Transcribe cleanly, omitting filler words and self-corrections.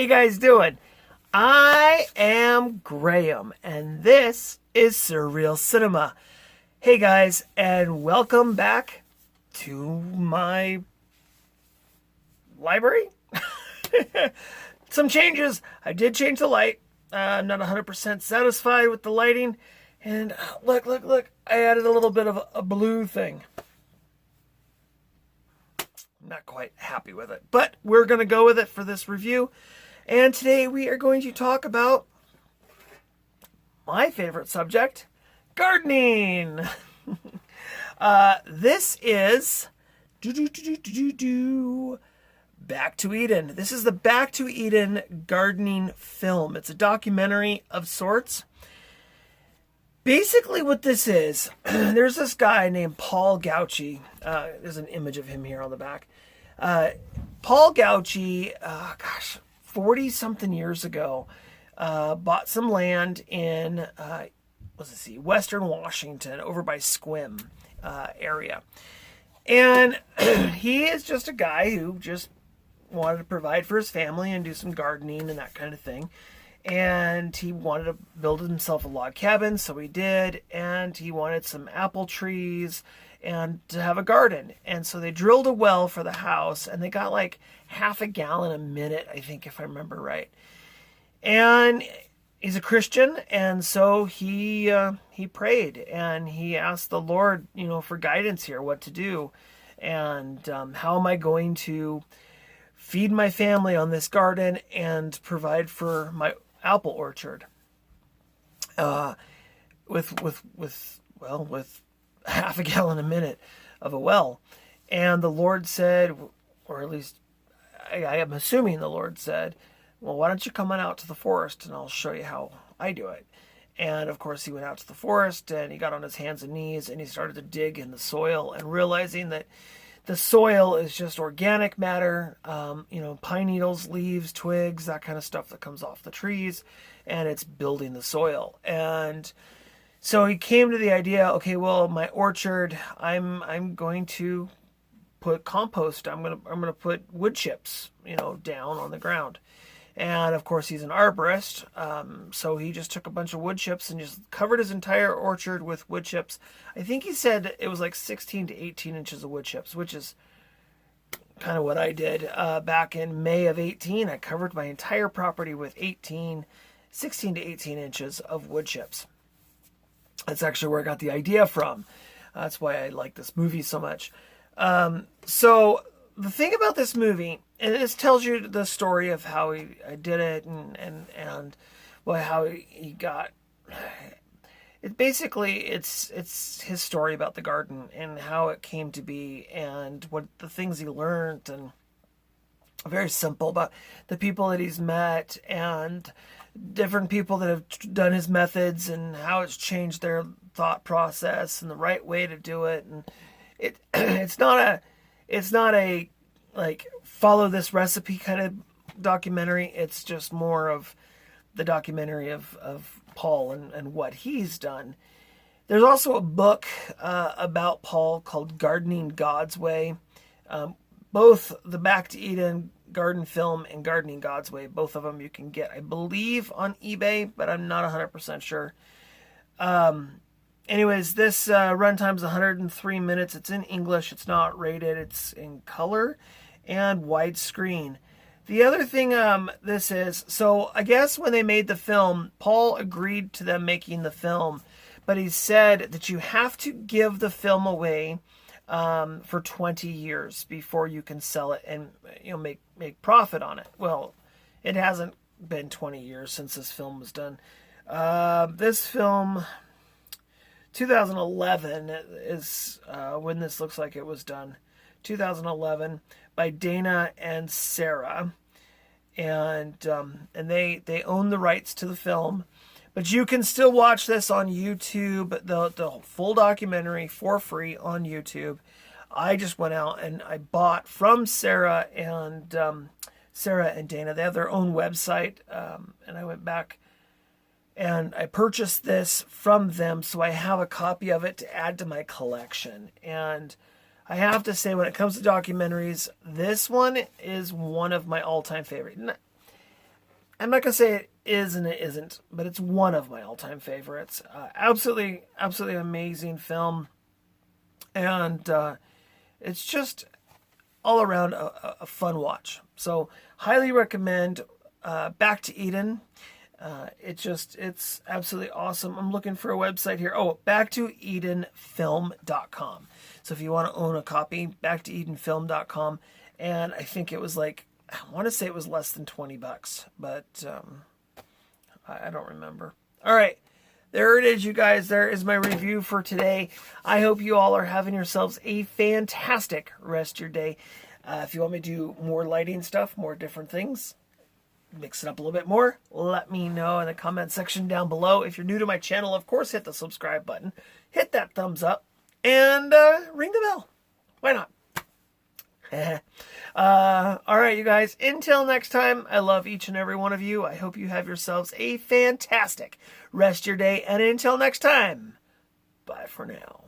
you guys doing? I am Graham, and this is Surreal Cinema. Hey guys, and welcome back to my library. Some changes. I did change the light. I'm not 100% satisfied with the lighting. And look. I added a little bit of a blue thing. I'm not quite happy with it, but we're going to go with it for this review. And today we are going to talk about my favorite subject, gardening. This is Back to Eden. This is the Back to Eden gardening film. It's a documentary of sorts. Basically what this is, there's this guy named Paul Gauci. There's an image of him here on the back. Paul Gauci, 40-something years ago, bought some land in, Western Washington, over by Sequim area. And he is just a guy who just wanted to provide for his family and do some gardening and that kind of thing. And he wanted to build himself a log cabin, so he did. And he wanted some apple trees and to have a garden. And so they drilled a well for the house, and they got like half a gallon a minute, I think, if I remember right. And he's a Christian, and so he prayed, and he asked the Lord, for guidance here, what to do. And how am I going to feed my family on this garden and provide for my apple orchard with half a gallon a minute of a well. And the Lord said, or at least I am assuming the Lord said, well, why don't you come on out to the forest and I'll show you how I do it. And of course he went out to the forest and he got on his hands and knees and he started to dig in the soil, and realizing that the soil is just organic matter, pine needles, leaves, twigs, that kind of stuff that comes off the trees, and it's building the soil. And so he came to the idea, okay, well, my orchard, I'm going to put compost. I'm gonna put wood chips, down on the ground. And of course he's an arborist, so he just took a bunch of wood chips and just covered his entire orchard with wood chips. I think he said it was like 16 to 18 inches of wood chips, which is kind of what I did back in May of 18. I covered my entire property with 16 to 18 inches of wood chips. That's actually where I got the idea from. That's why I like this movie so much. So the thing about this movie, and this tells you the story of how he did it and how he got it. Basically, it's his story about the garden and how it came to be and what the things he learned, and very simple about the people that he's met and different people that have done his methods and how it's changed their thought process and the right way to do it. And it's not a like follow this recipe kind of documentary. It's just more of the documentary of Paul and what he's done. There's also a book about Paul called Gardening God's Way. Both the Back to Eden garden film and Gardening God's Way, both of them you can get, I believe, on eBay, but I'm not 100% sure. Anyways, this runtime is 103 minutes. It's in English. It's not rated. It's in color and widescreen. The other thing this is, so I guess when they made the film, Paul agreed to them making the film, but he said that you have to give the film away for 20 years before you can sell it and make profit on it. Well, it hasn't been 20 years since this film was done. This film, 2011 is when this looks like it was done. 2011 by Dana and Sarah, and they own the rights to the film, but you can still watch this on YouTube, the full documentary for free on YouTube. I just went out and I bought from Sarah and Dana. They have their own website, and I went back and I purchased this from them, so I have a copy of it to add to my collection. And I have to say, when it comes to documentaries, this one is one of my all-time favorite. I'm not going to say it is and it isn't, but it's one of my all-time favorites. Absolutely, absolutely amazing film. And it's just all around a fun watch. So highly recommend Back to Eden. It's absolutely awesome. I'm looking for a website here. Oh, backtoedenfilm.com. So if you want to own a copy, backtoedenfilm.com. And I think it was like, I want to say it was less than $20, but I don't remember. All right. There it is, you guys. There is my review for today. I hope you all are having yourselves a fantastic rest of your day. If you want me to do more lighting stuff, more different things, mix it up a little bit more, let me know in the comment section down below. If you're new to my channel, of course, hit the subscribe button, hit that thumbs up, and ring the bell. Why not? All right, you guys, until next time, I love each and every one of you. I hope you have yourselves a fantastic rest of your day. And until next time, bye for now.